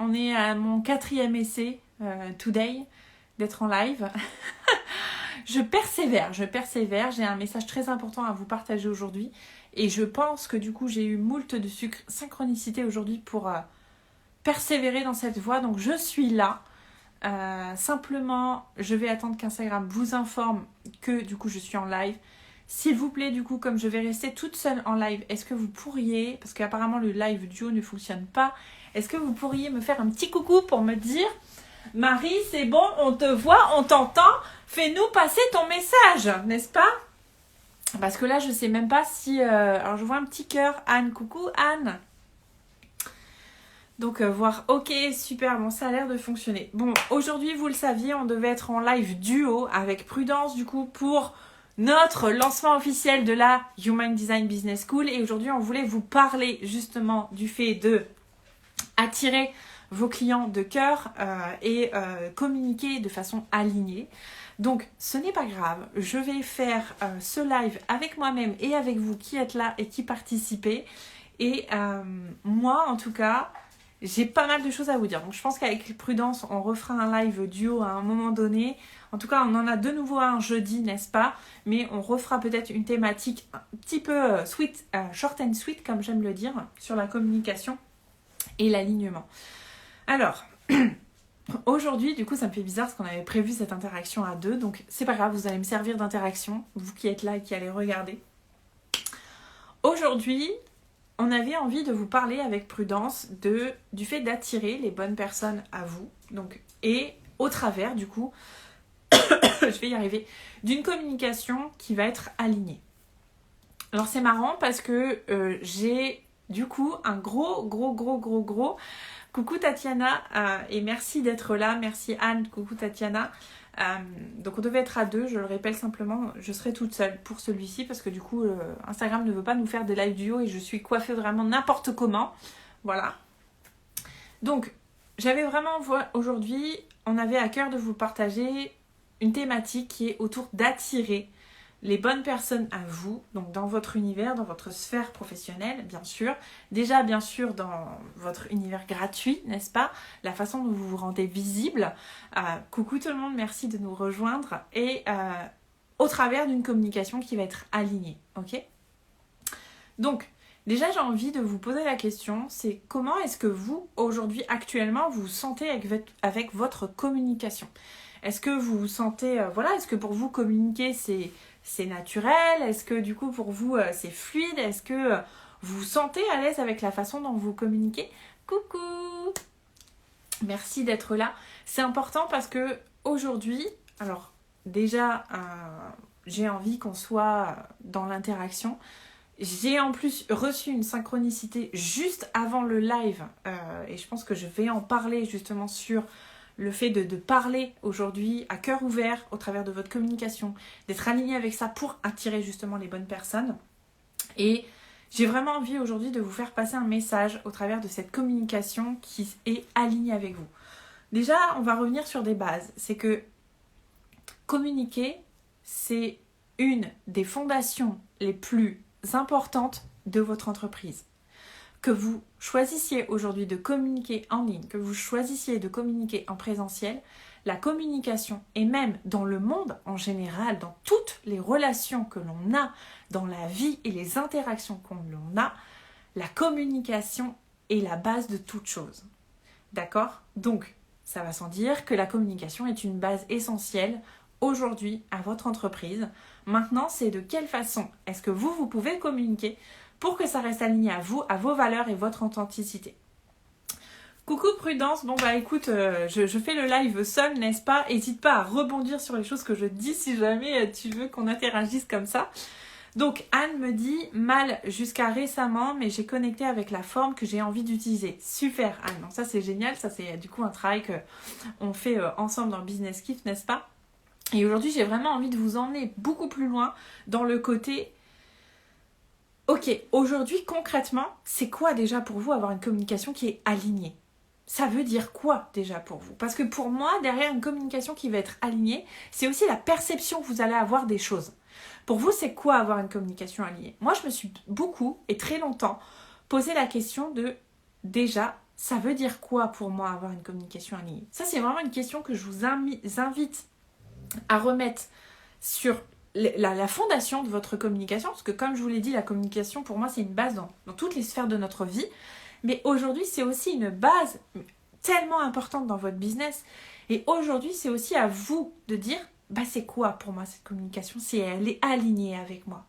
on est à mon 4e essai today d'être en live. Je persévère. J'ai un message très important à vous partager aujourd'hui. Et je pense que du coup, j'ai eu moult de synchronicité aujourd'hui pour persévérer dans cette voie. Donc, je suis là. Simplement, je vais attendre qu'Instagram vous informe que du coup, je suis en live. S'il vous plaît, du coup, comme je vais rester toute seule en live, est-ce que vous pourriez, parce qu'apparemment le live duo ne fonctionne pas, est-ce que vous pourriez me faire un petit coucou pour me dire « Marie, c'est bon, on te voit, on t'entend, fais-nous passer ton message, n'est-ce pas ?» Parce que là, je ne sais même pas si... alors, je vois un petit cœur. Anne, coucou Anne. Donc, voir, ok, super, bon, ça a l'air de fonctionner. Bon, aujourd'hui, vous le saviez, on devait être en live duo avec Prudence, du coup, pour notre lancement officiel de la Human Design Business School. Et aujourd'hui, on voulait vous parler justement du fait de attirer vos clients de cœur et communiquer de façon alignée. Donc, ce n'est pas grave. Je vais faire ce live avec moi-même et avec vous qui êtes là et qui participez. Et moi, en tout cas, j'ai pas mal de choses à vous dire. Donc, je pense qu'avec Prudence, on refera un live duo à un moment donné. En tout cas, on en a de nouveau un jeudi, n'est-ce pas? Mais on refera peut-être une thématique un petit peu sweet, short and sweet, comme j'aime le dire, sur la communication et l'alignement. Alors, aujourd'hui, du coup, ça me fait bizarre parce qu'on avait prévu cette interaction à deux. Donc, c'est pas grave, vous allez me servir d'interaction, vous qui êtes là et qui allez regarder. Aujourd'hui, on avait envie de vous parler avec Prudence du fait d'attirer les bonnes personnes à vous. Donc, et au travers, du coup, je vais y arriver, d'une communication qui va être alignée. Alors, c'est marrant parce que j'ai, du coup, un gros coucou Tatiana et merci d'être là. Merci Anne, coucou Tatiana. Donc on devait être à deux, je le répète simplement, je serai toute seule pour celui-ci parce que du coup Instagram ne veut pas nous faire des live duo et je suis coiffée vraiment n'importe comment. Voilà. Donc j'avais vraiment aujourd'hui, on avait à cœur de vous partager une thématique qui est autour d'attirer les bonnes personnes à vous, donc dans votre univers, dans votre sphère professionnelle, bien sûr. Déjà, bien sûr, dans votre univers gratuit, n'est-ce pas? La façon dont vous vous rendez visible. Coucou tout le monde, merci de nous rejoindre. Et au travers d'une communication qui va être alignée, ok? Donc, déjà, j'ai envie de vous poser la question, c'est comment est-ce que vous, aujourd'hui, actuellement, vous vous sentez avec votre communication? Est-ce que vous vous sentez, est-ce que pour vous, communiquer, c'est naturel? Est-ce que du coup pour vous c'est fluide? Est-ce que vous vous sentez à l'aise avec la façon dont vous communiquez? Coucou! Merci d'être là. C'est important parce que aujourd'hui, alors déjà j'ai envie qu'on soit dans l'interaction. J'ai en plus reçu une synchronicité juste avant le live et je pense que je vais en parler justement sur le fait de parler aujourd'hui à cœur ouvert au travers de votre communication, d'être aligné avec ça pour attirer justement les bonnes personnes. Et j'ai vraiment envie aujourd'hui de vous faire passer un message au travers de cette communication qui est alignée avec vous. Déjà, on va revenir sur des bases. C'est que communiquer, c'est une des fondations les plus importantes de votre entreprise. Que vous choisissiez aujourd'hui de communiquer en ligne, que vous choisissiez de communiquer en présentiel, la communication et même dans le monde en général, dans toutes les relations que l'on a, dans la vie et les interactions que l'on a, la communication est la base de toute chose. D'accord? Donc, ça va sans dire que la communication est une base essentielle aujourd'hui à votre entreprise. Maintenant, c'est de quelle façon est-ce que vous pouvez communiquer pour que ça reste aligné à vous, à vos valeurs et votre authenticité. Coucou Prudence, bon bah écoute, je fais le live seule, n'est-ce pas? N'hésite pas à rebondir sur les choses que je dis si jamais tu veux qu'on interagisse comme ça. Donc Anne me dit, mal jusqu'à récemment, mais j'ai connecté avec la forme que j'ai envie d'utiliser. Super Anne, donc ça c'est génial, ça c'est du coup un travail qu'on fait ensemble dans Business Gift, n'est-ce pas? Et aujourd'hui j'ai vraiment envie de vous emmener beaucoup plus loin dans le côté... Ok, aujourd'hui, concrètement, c'est quoi déjà pour vous avoir une communication qui est alignée? Ça veut dire quoi déjà pour vous? Parce que pour moi, derrière une communication qui va être alignée, c'est aussi la perception que vous allez avoir des choses. Pour vous, c'est quoi avoir une communication alignée? Moi, je me suis beaucoup et très longtemps posé la question de déjà, ça veut dire quoi pour moi avoir une communication alignée? Ça, c'est vraiment une question que je vous invite à remettre sur la fondation de votre communication, parce que comme je vous l'ai dit, la communication, pour moi, c'est une base dans toutes les sphères de notre vie. Mais aujourd'hui, c'est aussi une base tellement importante dans votre business. Et aujourd'hui, c'est aussi à vous de dire, bah, c'est quoi pour moi cette communication si elle est alignée avec moi?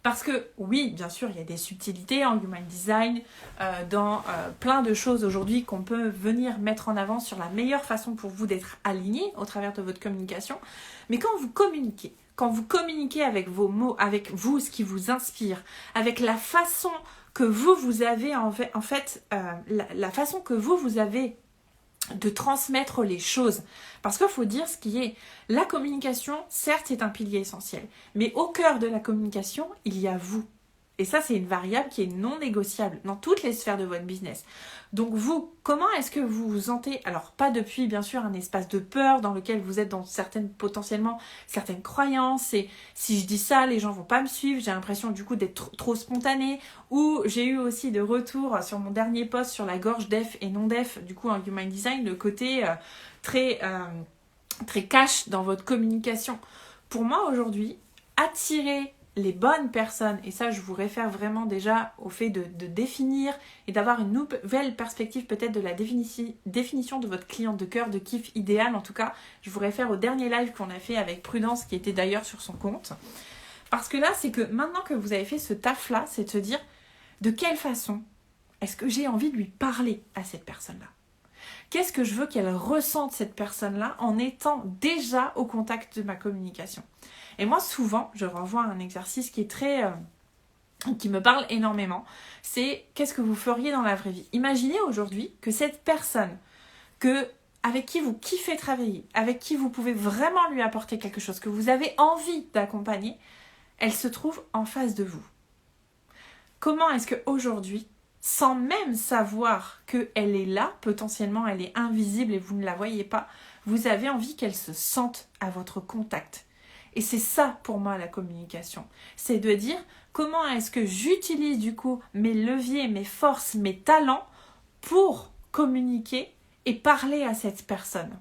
Parce que oui, bien sûr, il y a des subtilités en human design, dans plein de choses aujourd'hui qu'on peut venir mettre en avant sur la meilleure façon pour vous d'être aligné au travers de votre communication. Mais quand vous communiquez avec vos mots, avec vous, ce qui vous inspire, avec la façon que vous avez la façon que vous avez de transmettre les choses. Parce qu'il faut dire ce qui est. La communication, certes, c'est un pilier essentiel. Mais au cœur de la communication, il y a vous. Et ça, c'est une variable qui est non négociable dans toutes les sphères de votre business. Donc vous, comment est-ce que vous vous sentez? Alors, pas depuis, bien sûr, un espace de peur dans lequel vous êtes dans potentiellement certaines croyances. Et si je dis ça, les gens vont pas me suivre. J'ai l'impression, du coup, d'être trop spontanée. Ou j'ai eu aussi de retour sur mon dernier post sur la gorge def et non def, du coup, en Human Design, le côté très cash dans votre communication. Pour moi, aujourd'hui, attirer les bonnes personnes, et ça je vous réfère vraiment déjà au fait de définir et d'avoir une nouvelle perspective peut-être de la définition de votre client de cœur, de kiff idéal. En tout cas, je vous réfère au dernier live qu'on a fait avec Prudence, qui était d'ailleurs sur son compte. Parce que là, c'est que maintenant que vous avez fait ce taf-là, c'est de se dire de quelle façon est-ce que j'ai envie de lui parler à cette personne-là? Qu'est-ce que je veux qu'elle ressente, cette personne-là, en étant déjà au contact de ma communication? Et moi, souvent, je renvoie à un exercice qui est qui me parle énormément. C'est qu'est-ce que vous feriez dans la vraie vie? Imaginez aujourd'hui que cette personne avec qui vous kiffez travailler, avec qui vous pouvez vraiment lui apporter quelque chose, que vous avez envie d'accompagner, elle se trouve en face de vous. Comment est-ce qu'aujourd'hui, sans même savoir qu'elle est là, potentiellement elle est invisible et vous ne la voyez pas, vous avez envie qu'elle se sente à votre contact? Et c'est ça pour moi la communication. C'est de dire comment est-ce que j'utilise du coup mes leviers, mes forces, mes talents pour communiquer et parler à cette personne.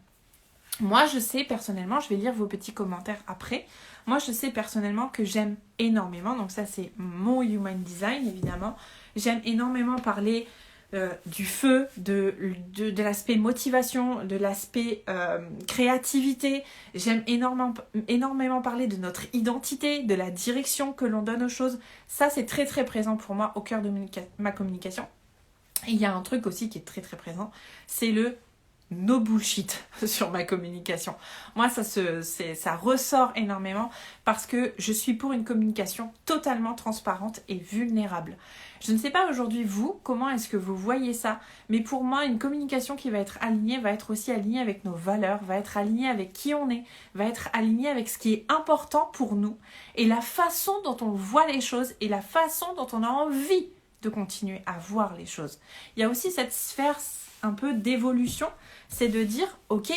Moi je sais personnellement, je vais lire vos petits commentaires après, moi je sais personnellement que j'aime énormément, donc ça c'est mon human design évidemment, j'aime énormément parler du feu, de l'aspect motivation, de l'aspect créativité. J'aime énormément parler de notre identité, de la direction que l'on donne aux choses. Ça, c'est très très présent pour moi au cœur de ma communication. Et il y a un truc aussi qui est très très présent, c'est le no bullshit sur ma communication. Moi, ça ressort énormément parce que je suis pour une communication totalement transparente et vulnérable. Je ne sais pas aujourd'hui, vous, comment est-ce que vous voyez ça, mais pour moi, une communication qui va être alignée, va être aussi alignée avec nos valeurs, va être alignée avec qui on est, va être alignée avec ce qui est important pour nous et la façon dont on voit les choses et la façon dont on a envie de continuer à voir les choses. Il y a aussi cette sphère un peu d'évolution, c'est de dire, ok,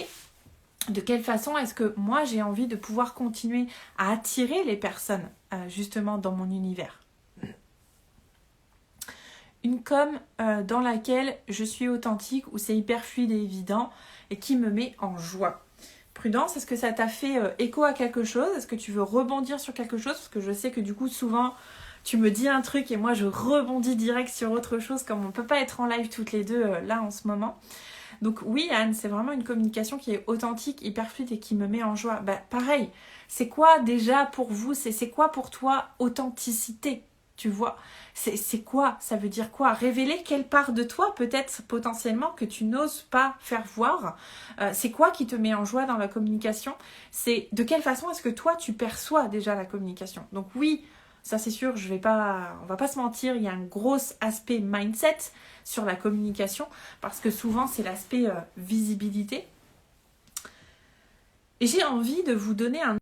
de quelle façon est-ce que moi j'ai envie de pouvoir continuer à attirer les personnes justement dans mon univers. Une com dans laquelle je suis authentique, où c'est hyper fluide et évident et qui me met en joie. Prudence, est-ce que ça t'a fait écho à quelque chose? Est-ce que tu veux rebondir sur quelque chose? Parce que je sais que du coup souvent tu me dis un truc et moi je rebondis direct sur autre chose, comme on peut pas être en live toutes les deux là en ce moment. Donc oui Anne, c'est vraiment une communication qui est authentique, hyper fluide et qui me met en joie. Bah pareil, c'est quoi déjà pour vous, c'est quoi pour toi authenticité? Tu vois, c'est quoi? Ça veut dire quoi? Révéler quelle part de toi peut-être potentiellement que tu n'oses pas faire voir. C'est quoi qui te met en joie dans la communication? C'est de quelle façon est-ce que toi tu perçois déjà la communication? Donc oui, ça c'est sûr, on va pas se mentir, il y a un gros aspect mindset sur la communication parce que souvent c'est l'aspect visibilité. Et j'ai envie de vous donner un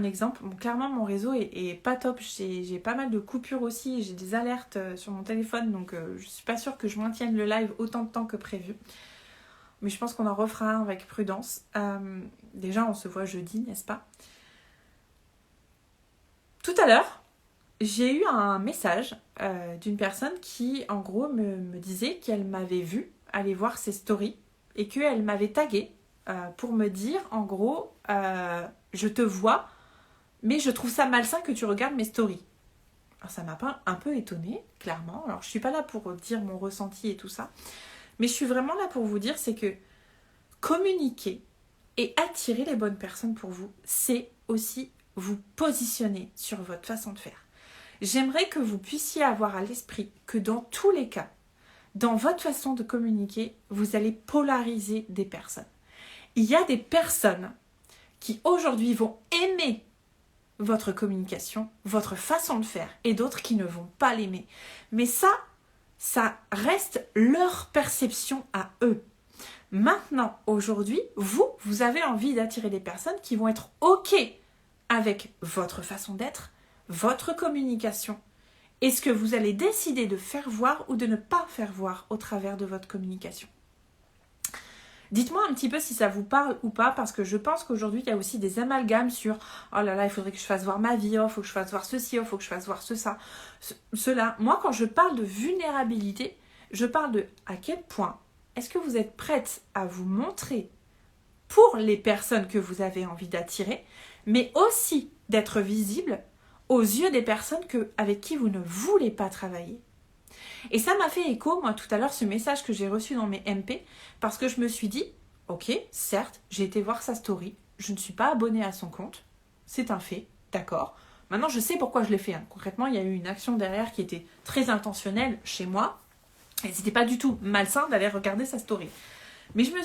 exemple. Bon, clairement mon réseau est pas top, j'ai pas mal de coupures aussi, j'ai des alertes sur mon téléphone, donc je suis pas sûre que je maintienne le live autant de temps que prévu. Mais je pense qu'on en refera un avec Prudence. Déjà on se voit jeudi, n'est-ce pas? Tout à l'heure, j'ai eu un message d'une personne qui, en gros, me disait qu'elle m'avait vu aller voir ses stories et qu'elle m'avait tagué pour me dire, en gros, je te vois, mais je trouve ça malsain que tu regardes mes stories. Alors, ça m'a pas un peu étonnée, clairement. Alors, je suis pas là pour dire mon ressenti et tout ça, mais je suis vraiment là pour vous dire, c'est que communiquer et attirer les bonnes personnes pour vous, c'est aussi vous positionner sur votre façon de faire. J'aimerais que vous puissiez avoir à l'esprit que dans tous les cas, dans votre façon de communiquer, vous allez polariser des personnes. Il y a des personnes qui aujourd'hui vont aimer votre communication, votre façon de faire, et d'autres qui ne vont pas l'aimer. Mais ça reste leur perception à eux. Maintenant, aujourd'hui, vous avez envie d'attirer des personnes qui vont être OK avec votre façon d'être, votre communication, et ce que vous allez décider de faire voir ou de ne pas faire voir au travers de votre communication. Dites-moi un petit peu si ça vous parle ou pas, parce que je pense qu'aujourd'hui, il y a aussi des amalgames sur « Oh là là, il faudrait que je fasse voir ma vie, oh, il faut que je fasse voir ceci, oh, il faut que je fasse voir cela. » Moi, quand je parle de vulnérabilité, je parle de à quel point est-ce que vous êtes prête à vous montrer pour les personnes que vous avez envie d'attirer, mais aussi d'être visible aux yeux des personnes avec qui vous ne voulez pas travailler. Et ça m'a fait écho, moi, tout à l'heure, ce message que j'ai reçu dans mes MP, parce que je me suis dit, ok, certes, j'ai été voir sa story, je ne suis pas abonnée à son compte, c'est un fait, d'accord. Maintenant, je sais pourquoi je l'ai fait. Hein. Concrètement, il y a eu une action derrière qui était très intentionnelle chez moi, et c'était pas du tout malsain d'aller regarder sa story. Mais je me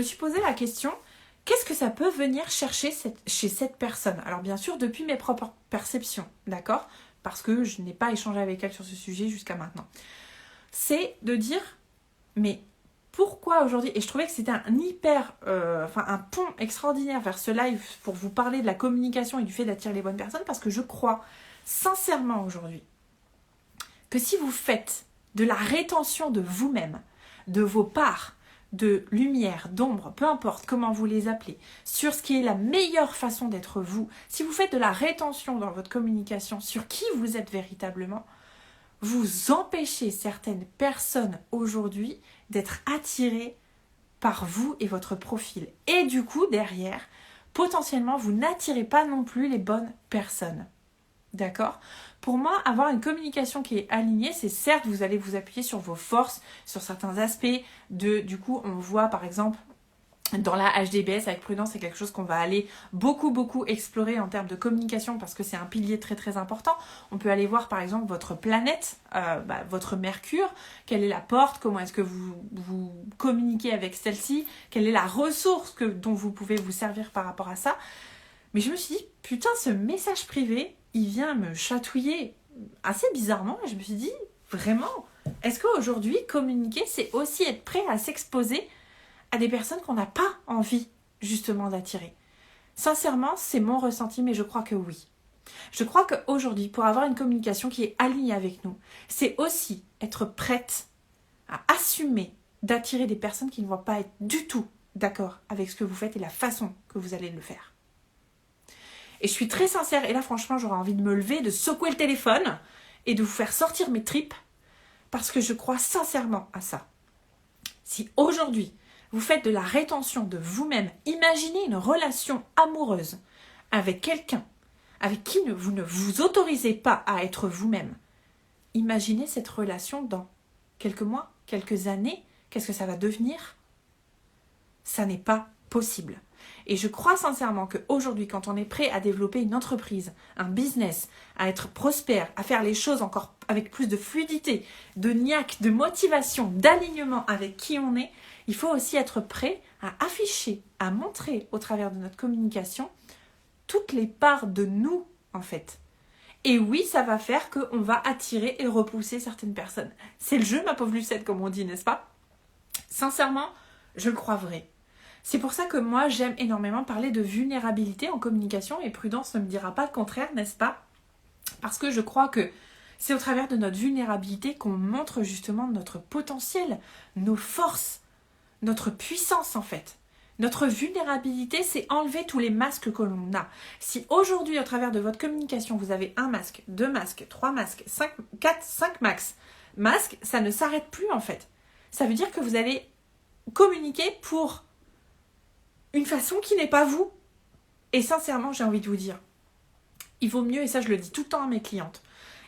suis posé la question, qu'est-ce que ça peut venir chercher chez cette personne? Alors bien sûr, depuis mes propres perceptions, d'accord? Parce que je n'ai pas échangé avec elle sur ce sujet jusqu'à maintenant. C'est de dire, mais pourquoi aujourd'hui? Et je trouvais que c'était un pont extraordinaire vers ce live pour vous parler de la communication et du fait d'attirer les bonnes personnes, parce que je crois sincèrement aujourd'hui que si vous faites de la rétention de vous-même, de vos parts, de lumière, d'ombre, peu importe comment vous les appelez, sur ce qui est la meilleure façon d'être vous, si vous faites de la rétention dans votre communication sur qui vous êtes véritablement, vous empêchez certaines personnes aujourd'hui d'être attirées par vous et votre profil. Et du coup, derrière, potentiellement, vous n'attirez pas non plus les bonnes personnes. D'accord? Pour moi, avoir une communication qui est alignée, c'est certes, vous allez vous appuyer sur vos forces, sur certains aspects. Du coup, on voit par exemple dans la HDBS avec prudence, c'est quelque chose qu'on va aller beaucoup explorer en termes de communication parce que c'est un pilier très important. On peut aller voir par exemple votre planète, votre Mercure, quelle est la porte, comment est-ce que vous communiquez avec celle-ci, quelle est la ressource dont vous pouvez vous servir par rapport à ça. Mais je me suis dit, putain, ce message privé, il vient me chatouiller assez bizarrement. Et je me suis dit, vraiment, est-ce qu'aujourd'hui, communiquer, c'est aussi être prêt à s'exposer à des personnes qu'on n'a pas envie, justement, d'attirer? Sincèrement, c'est mon ressenti, mais je crois que oui. Je crois qu'aujourd'hui, pour avoir une communication qui est alignée avec nous, c'est aussi être prête à assumer d'attirer des personnes qui ne vont pas être du tout d'accord avec ce que vous faites et la façon que vous allez le faire. Et je suis très sincère, et là franchement j'aurais envie de me lever, de secouer le téléphone et de vous faire sortir mes tripes parce que je crois sincèrement à ça. Si aujourd'hui vous faites de la rétention de vous-même, imaginez une relation amoureuse avec quelqu'un avec qui vous ne vous autorisez pas à être vous-même. Imaginez cette relation dans quelques mois, quelques années, qu'est-ce que ça va devenir? Ça n'est pas possible. Et je crois sincèrement qu'aujourd'hui, quand on est prêt à développer une entreprise, un business, à être prospère, à faire les choses encore avec plus de fluidité, de niaque, de motivation, d'alignement avec qui on est, il faut aussi être prêt à afficher, à montrer au travers de notre communication toutes les parts de nous, en fait. Et oui, ça va faire qu'on va attirer et repousser certaines personnes. C'est le jeu, ma pauvre Lucette, comme on dit, n'est-ce pas? Sincèrement, je le crois vrai. C'est pour ça que moi, j'aime énormément parler de vulnérabilité en communication, et Prudence ne me dira pas le contraire, n'est-ce pas? Parce que je crois que c'est au travers de notre vulnérabilité qu'on montre justement notre potentiel, nos forces, notre puissance en fait. Notre vulnérabilité, c'est enlever tous les masques que l'on a. Si aujourd'hui, au travers de votre communication, vous avez un masque, 2 masques, 3 masques, 5, 4, 5 masques, ça ne s'arrête plus en fait. Ça veut dire que vous allez communiquer pour une façon qui n'est pas vous. Et sincèrement, j'ai envie de vous dire, il vaut mieux, et ça je le dis tout le temps à mes clientes,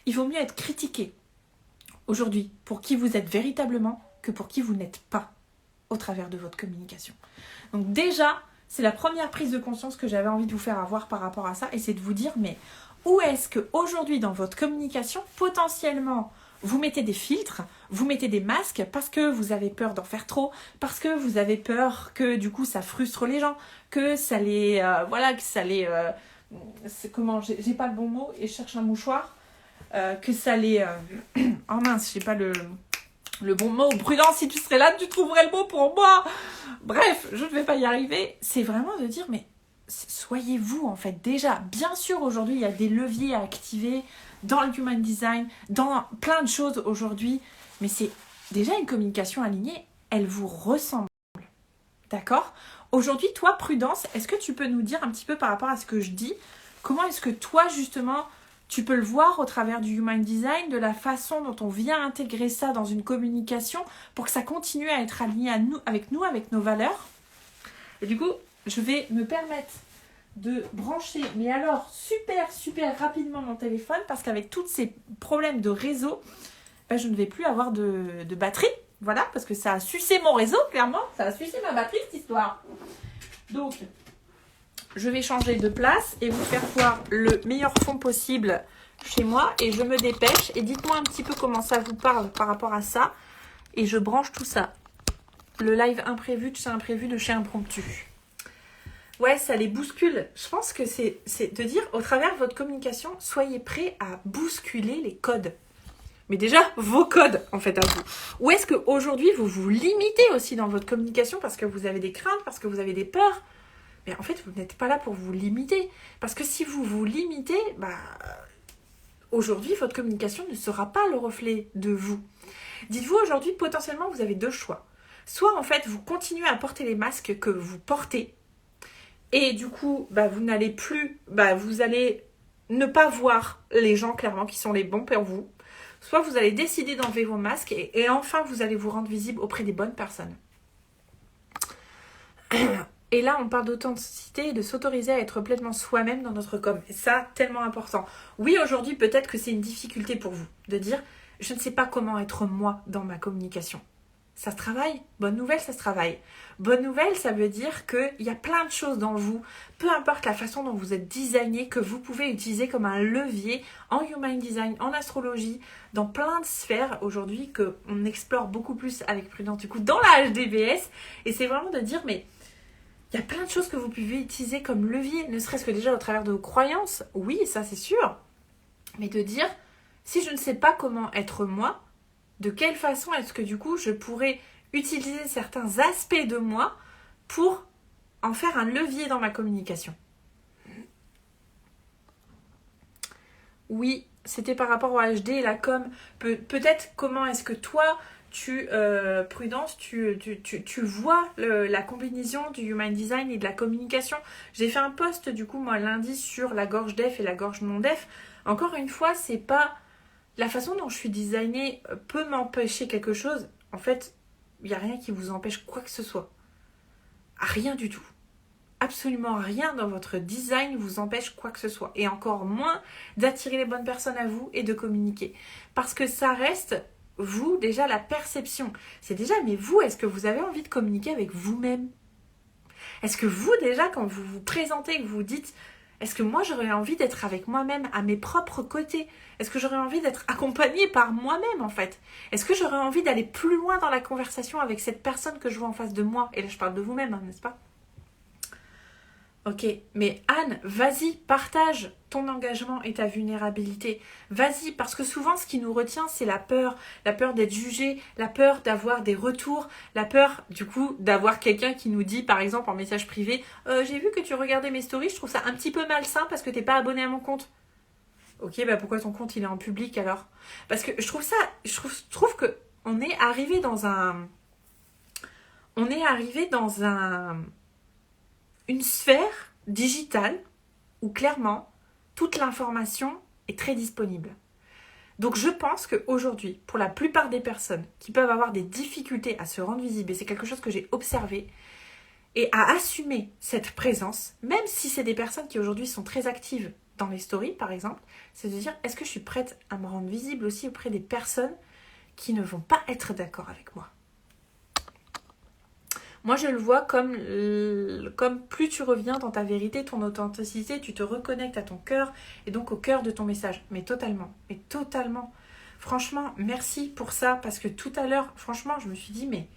il vaut mieux être critiqué aujourd'hui pour qui vous êtes véritablement que pour qui vous n'êtes pas au travers de votre communication. Donc déjà, c'est la première prise de conscience que j'avais envie de vous faire avoir par rapport à ça, et c'est de vous dire, mais où est-ce qu'aujourd'hui dans votre communication, potentiellement, vous mettez des filtres, vous mettez des masques parce que vous avez peur d'en faire trop, parce que vous avez peur que du coup ça frustre les gens, que ça les... comment, j'ai pas le bon mot et je cherche un mouchoir, que ça les... oh mince, j'ai pas le bon mot. Prudence, si tu serais là, tu trouverais le mot pour moi. Bref, je ne vais pas y arriver. C'est vraiment de dire, mais soyez vous en fait. Déjà, bien sûr, aujourd'hui, il y a des leviers à activer dans le Human Design, dans plein de choses aujourd'hui, mais c'est déjà une communication alignée, elle vous ressemble. D'accord ? Aujourd'hui, toi, Prudence, est-ce que tu peux nous dire un petit peu par rapport à ce que je dis, comment est-ce que toi, justement, tu peux le voir au travers du Human Design, de la façon dont on vient intégrer ça dans une communication pour que ça continue à être aligné à nous, avec nos valeurs. Et du coup, je vais me permettre de brancher, mais alors super rapidement mon téléphone parce qu'avec tous ces problèmes de réseau, je ne vais plus avoir de batterie. Voilà, parce que ça a sucé mon réseau, clairement. Ça a sucé ma batterie, cette histoire. Donc, je vais changer de place et vous faire voir le meilleur fond possible chez moi. Et je me dépêche. Et dites-moi un petit peu comment ça vous parle par rapport à ça. Et je branche tout ça. Le live imprévu de chez imprévu de chez impromptu. Ouais, ça les bouscule. Je pense que c'est de dire, au travers de votre communication, soyez prêts à bousculer les codes. Mais déjà, vos codes, en fait, à vous. Ou est-ce qu'aujourd'hui, vous vous limitez aussi dans votre communication parce que vous avez des craintes, parce que vous avez des peurs ? Mais en fait, vous n'êtes pas là pour vous limiter. Parce que si vous vous limitez, aujourd'hui, votre communication ne sera pas le reflet de vous. Dites-vous, aujourd'hui, potentiellement, vous avez 2 choix. Soit, en fait, vous continuez à porter les masques que vous portez. Et du coup, vous n'allez plus... vous allez ne pas voir les gens, clairement, qui sont les bons pour vous. Soit vous allez décider d'enlever vos masques et enfin, vous allez vous rendre visible auprès des bonnes personnes. Et là, on parle d'authenticité et de s'autoriser à être pleinement soi-même dans notre com. Et ça, tellement important. Oui, aujourd'hui, peut-être que c'est une difficulté pour vous de dire « je ne sais pas comment être moi dans ma communication ». Ça se travaille. Bonne nouvelle, ça se travaille. Bonne nouvelle, ça veut dire qu'il y a plein de choses dans vous, peu importe la façon dont vous êtes designé, que vous pouvez utiliser comme un levier en Human Design, en astrologie, dans plein de sphères aujourd'hui qu'on explore beaucoup plus avec Prudence, du coup, dans la HDBS. Et c'est vraiment de dire, mais il y a plein de choses que vous pouvez utiliser comme levier, ne serait-ce que déjà au travers de vos croyances. Oui, ça c'est sûr. Mais de dire, si je ne sais pas comment être moi, de quelle façon est-ce que du coup je pourrais utiliser certains aspects de moi pour en faire un levier dans ma communication. Oui, c'était par rapport au HD et la com. Peut-être comment est-ce que toi, Prudence, tu vois la combinaison du Human Design et de la communication. J'ai fait un post du coup moi lundi sur la gorge def et la gorge non def. Encore une fois, c'est pas... La façon dont je suis designée peut m'empêcher quelque chose. En fait, il n'y a rien qui vous empêche quoi que ce soit. Rien du tout. Absolument rien dans votre design vous empêche quoi que ce soit. Et encore moins d'attirer les bonnes personnes à vous et de communiquer. Parce que ça reste, vous, déjà la perception. C'est déjà, mais vous, est-ce que vous avez envie de communiquer avec vous-même ? Est-ce que vous, déjà, quand vous vous présentez, que vous dites... Est-ce que moi, j'aurais envie d'être avec moi-même, à mes propres côtés ? Est-ce que j'aurais envie d'être accompagnée par moi-même, en fait ? Est-ce que j'aurais envie d'aller plus loin dans la conversation avec cette personne que je vois en face de moi ? Et là, je parle de vous-même, hein, n'est-ce pas ? Ok, mais Anne, vas-y, partage ton engagement et ta vulnérabilité. Vas-y, parce que souvent, ce qui nous retient, c'est la peur d'être jugé, la peur d'avoir des retours, la peur, du coup, d'avoir quelqu'un qui nous dit, par exemple, en message privé, j'ai vu que tu regardais mes stories, je trouve ça un petit peu malsain parce que t'es pas abonné à mon compte. Ok, pourquoi ton compte, il est en public, alors ? Parce que je trouve que on est arrivé dans un une sphère digitale où clairement toute l'information est très disponible. Donc je pense qu'aujourd'hui, pour la plupart des personnes qui peuvent avoir des difficultés à se rendre visibles, et c'est quelque chose que j'ai observé, et à assumer cette présence, même si c'est des personnes qui aujourd'hui sont très actives dans les stories par exemple, c'est de dire est-ce que je suis prête à me rendre visible aussi auprès des personnes qui ne vont pas être d'accord avec moi. Moi, je le vois comme plus tu reviens dans ta vérité, ton authenticité, tu te reconnectes à ton cœur et donc au cœur de ton message. Mais totalement, mais totalement. Franchement, merci pour ça parce que tout à l'heure, franchement, je me suis dit, mais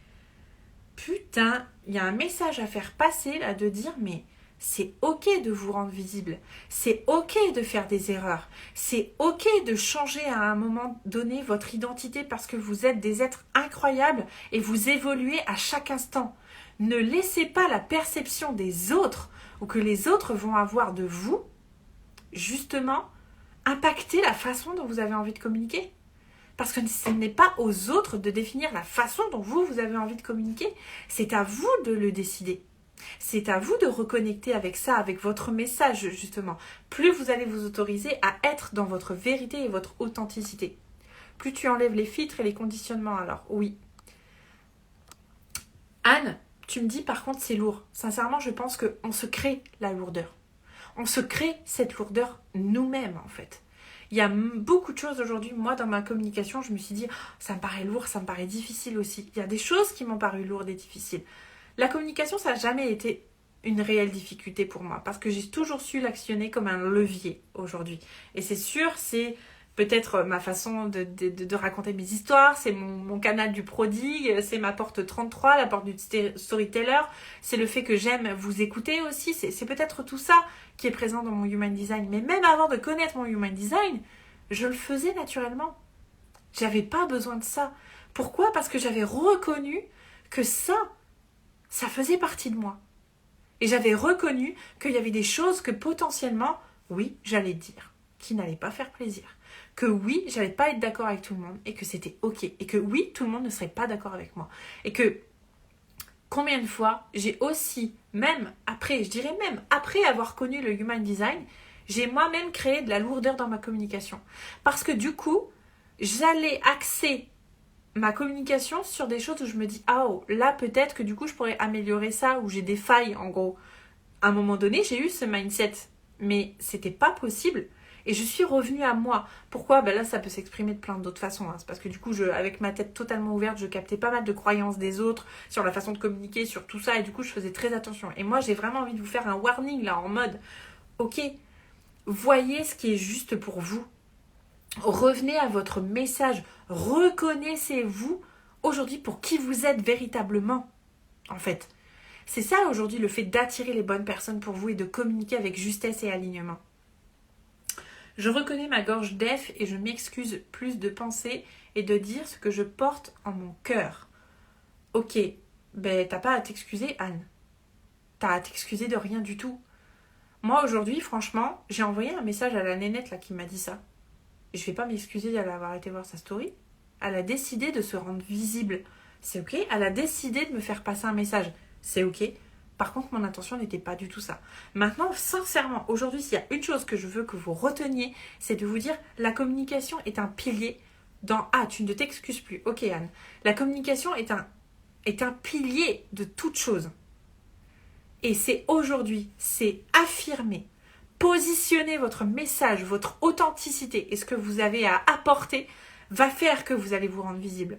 putain, il y a un message à faire passer là de dire, mais c'est ok de vous rendre visible, c'est ok de faire des erreurs, c'est ok de changer à un moment donné votre identité parce que vous êtes des êtres incroyables et vous évoluez à chaque instant. Ne laissez pas la perception des autres ou que les autres vont avoir de vous, justement, impacter la façon dont vous avez envie de communiquer. Parce que ce n'est pas aux autres de définir la façon dont vous avez envie de communiquer. C'est à vous de le décider. C'est à vous de reconnecter avec ça, avec votre message, justement. Plus vous allez vous autoriser à être dans votre vérité et votre authenticité. Plus tu enlèves les filtres et les conditionnements, alors oui. Anne, tu me dis par contre c'est lourd. Sincèrement, je pense qu'on se crée la lourdeur. On se crée cette lourdeur nous-mêmes en fait. Il y a beaucoup de choses aujourd'hui, moi dans ma communication, je me suis dit, ça me paraît lourd, ça me paraît difficile aussi. Il y a des choses qui m'ont paru lourdes et difficiles. La communication, ça n'a jamais été une réelle difficulté pour moi parce que j'ai toujours su l'actionner comme un levier aujourd'hui. Et c'est sûr, c'est peut-être ma façon de raconter mes histoires, c'est mon canal du prodigue, c'est ma porte 33, la porte du storyteller, c'est le fait que j'aime vous écouter aussi, c'est peut-être tout ça qui est présent dans mon Human Design. Mais même avant de connaître mon Human Design, je le faisais naturellement. J'avais pas besoin de ça. Pourquoi ? Parce que j'avais reconnu que ça faisait partie de moi. Et j'avais reconnu qu'il y avait des choses que potentiellement, oui, j'allais dire, qui n'allaient pas faire plaisir. Que oui, j'allais pas être d'accord avec tout le monde et que c'était ok. Et que oui, tout le monde ne serait pas d'accord avec moi. Et que combien de fois j'ai aussi, même après avoir connu le Human Design, j'ai moi-même créé de la lourdeur dans ma communication. Parce que du coup, j'allais axer ma communication sur des choses où je me dis ah oh, là peut-être que du coup je pourrais améliorer ça, ou j'ai des failles en gros. À un moment donné, j'ai eu ce mindset, mais c'était pas possible. Et je suis revenue à moi. Pourquoi ? Ben là, ça peut s'exprimer de plein d'autres façons. C'est parce que du coup, avec ma tête totalement ouverte, je captais pas mal de croyances des autres sur la façon de communiquer, sur tout ça. Et du coup, je faisais très attention. Et moi, j'ai vraiment envie de vous faire un warning là, en mode, ok, voyez ce qui est juste pour vous. Revenez à votre message. Reconnaissez-vous aujourd'hui pour qui vous êtes véritablement, en fait. C'est ça aujourd'hui, le fait d'attirer les bonnes personnes pour vous et de communiquer avec justesse et alignement. Je reconnais ma gorge d'EF et je m'excuse plus de penser et de dire ce que je porte en mon cœur. Ok, ben t'as pas à t'excuser, Anne. T'as à t'excuser de rien du tout. Moi aujourd'hui, franchement, j'ai envoyé un message à la nénette là qui m'a dit ça. Et je vais pas m'excuser d'avoir été voir sa story. Elle a décidé de se rendre visible. C'est ok. Elle a décidé de me faire passer un message. C'est ok. Par contre, mon intention n'était pas du tout ça. Maintenant, sincèrement, aujourd'hui, s'il y a une chose que je veux que vous reteniez, c'est de vous dire, la communication est un pilier dans... Ah, tu ne t'excuses plus. Ok, Anne. La communication est un pilier de toute chose. Et c'est aujourd'hui, c'est affirmer, positionner votre message, votre authenticité et ce que vous avez à apporter va faire que vous allez vous rendre visible.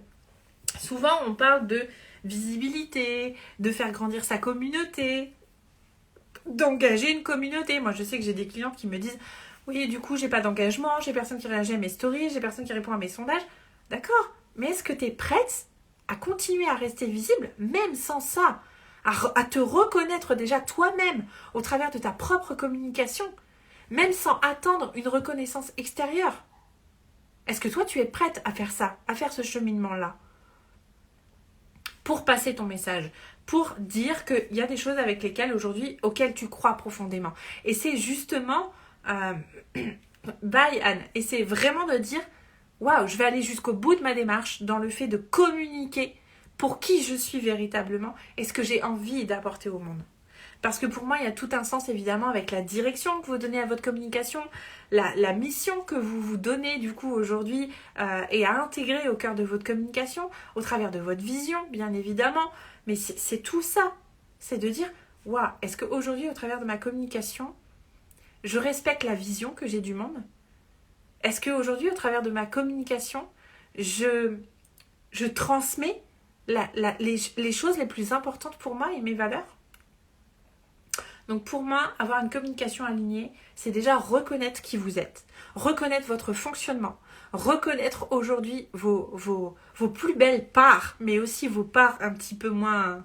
Souvent, on parle de visibilité, de faire grandir sa communauté, d'engager une communauté. Moi, je sais que j'ai des clients qui me disent « Oui, du coup, j'ai pas d'engagement, j'ai personne qui réagit à mes stories, j'ai personne qui répond à mes sondages. » D'accord, mais est-ce que tu es prête à continuer à rester visible, même sans ça, à te reconnaître déjà toi-même au travers de ta propre communication, même sans attendre une reconnaissance extérieure? Est-ce que toi, tu es prête à faire ça, à faire ce cheminement-là pour passer ton message, pour dire qu'il y a des choses avec lesquelles aujourd'hui, auxquelles tu crois profondément. Et c'est justement, bye Anne, et c'est vraiment de dire, waouh, je vais aller jusqu'au bout de ma démarche dans le fait de communiquer pour qui je suis véritablement et ce que j'ai envie d'apporter au monde. Parce que pour moi, il y a tout un sens évidemment avec la direction que vous donnez à votre communication, la mission que vous vous donnez du coup aujourd'hui et à intégrer au cœur de votre communication, au travers de votre vision bien évidemment. Mais c'est tout ça. C'est de dire, waouh, est-ce qu'aujourd'hui au travers de ma communication, je respecte la vision que j'ai du monde? Est-ce qu'aujourd'hui au travers de ma communication, je transmets les choses les plus importantes pour moi et mes valeurs? Donc pour moi, avoir une communication alignée, c'est déjà reconnaître qui vous êtes, reconnaître votre fonctionnement, reconnaître aujourd'hui vos plus belles parts, mais aussi vos parts un petit peu moins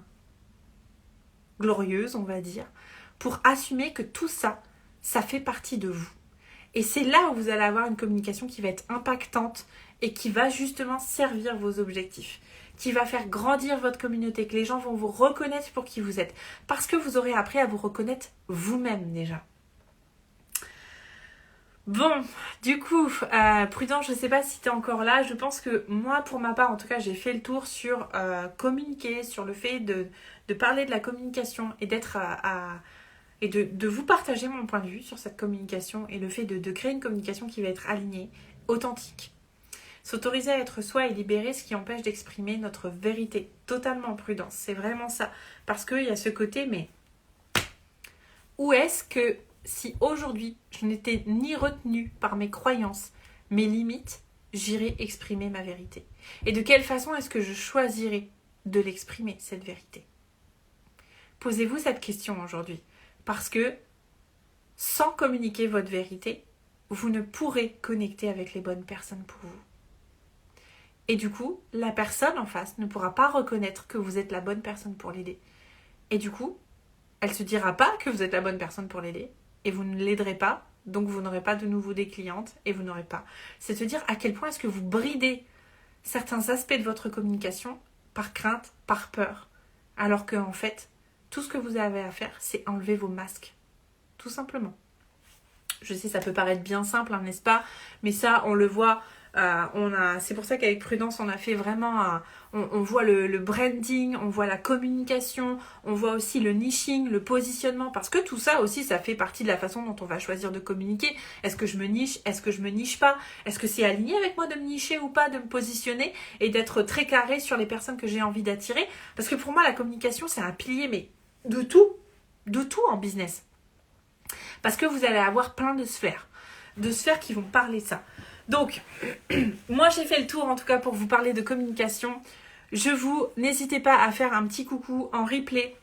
glorieuses, on va dire, pour assumer que tout ça, ça fait partie de vous. Et c'est là où vous allez avoir une communication qui va être impactante et qui va justement servir vos objectifs, qui va faire grandir votre communauté, que les gens vont vous reconnaître pour qui vous êtes, parce que vous aurez appris à vous reconnaître vous-même déjà. Bon, du coup, Prudence, je ne sais pas si tu es encore là. Je pense que moi, pour ma part, en tout cas, j'ai fait le tour sur communiquer, sur le fait de parler de la communication et d'être et de vous partager mon point de vue sur cette communication et le fait de créer une communication qui va être alignée, authentique. S'autoriser à être soi et libérer ce qui empêche d'exprimer notre vérité. Totalement Prudence, c'est vraiment ça. Parce qu'il y a ce côté, mais où est-ce que si aujourd'hui je n'étais ni retenue par mes croyances, mes limites, j'irais exprimer ma vérité? Et de quelle façon est-ce que je choisirais de l'exprimer, cette vérité? Posez-vous cette question aujourd'hui. Parce que sans communiquer votre vérité, vous ne pourrez connecter avec les bonnes personnes pour vous. Et du coup, la personne en face ne pourra pas reconnaître que vous êtes la bonne personne pour l'aider. Et du coup, elle ne se dira pas que vous êtes la bonne personne pour l'aider. Et vous ne l'aiderez pas, donc vous n'aurez pas de nouveau des clientes et vous n'aurez pas. C'est se dire à quel point est-ce que vous bridez certains aspects de votre communication par crainte, par peur. Alors qu'en fait, tout ce que vous avez à faire, c'est enlever vos masques. Tout simplement. Je sais, ça peut paraître bien simple, hein, n'est-ce pas? Mais ça, on le voit. C'est pour ça qu'avec Prudence, on a fait vraiment on voit le branding, on voit la communication, on voit aussi le niching, le positionnement, parce que tout ça aussi, ça fait partie de la façon dont on va choisir de communiquer. Est-ce que je me niche? Est-ce que je me niche pas? Est-ce que c'est aligné avec moi de me nicher ou pas, de me positionner et d'être très carré sur les personnes que j'ai envie d'attirer? Parce que pour moi, la communication, c'est un pilier, mais de tout en business. Parce que vous allez avoir plein de sphères qui vont parler ça. Donc, moi j'ai fait le tour en tout cas pour vous parler de communication. N'hésitez pas à faire un petit coucou en replay.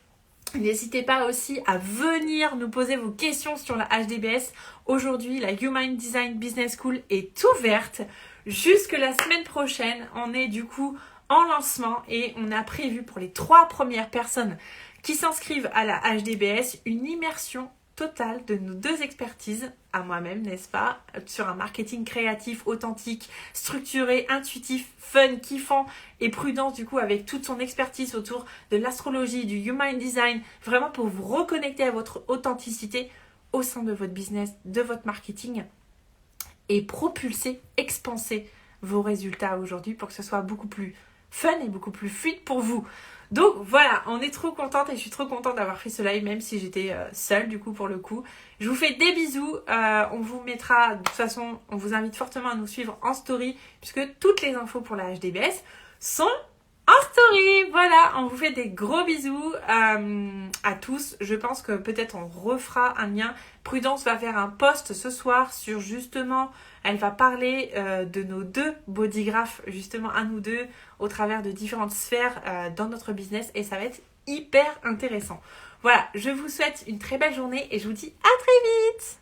N'hésitez pas aussi à venir nous poser vos questions sur la HDBS. Aujourd'hui, la Human Design Business School est ouverte jusque la semaine prochaine. On est du coup en lancement et on a prévu pour les 3 premières personnes qui s'inscrivent à la HDBS une immersion totale de nos 2 expertises, à moi-même, n'est-ce pas, sur un marketing créatif, authentique, structuré, intuitif, fun, kiffant et Prudence du coup avec toute son expertise autour de l'astrologie, du Human Design, vraiment pour vous reconnecter à votre authenticité au sein de votre business, de votre marketing et propulser, expanser vos résultats aujourd'hui pour que ce soit beaucoup plus fun et beaucoup plus fluide pour vous. Donc voilà, on est trop contente et je suis trop contente d'avoir fait ce live même si j'étais seule du coup pour le coup. Je vous fais des bisous, on vous mettra, de toute façon on vous invite fortement à nous suivre en story puisque toutes les infos pour la HDBS sont en story. Voilà, on vous fait des gros bisous à tous. Je pense que peut-être on refera un lien. Prudence va faire un post ce soir sur justement, elle va parler de nos 2 bodygraphes justement à nous 2 au travers de différentes sphères dans notre business et ça va être hyper intéressant. Voilà, je vous souhaite une très belle journée et je vous dis à très vite.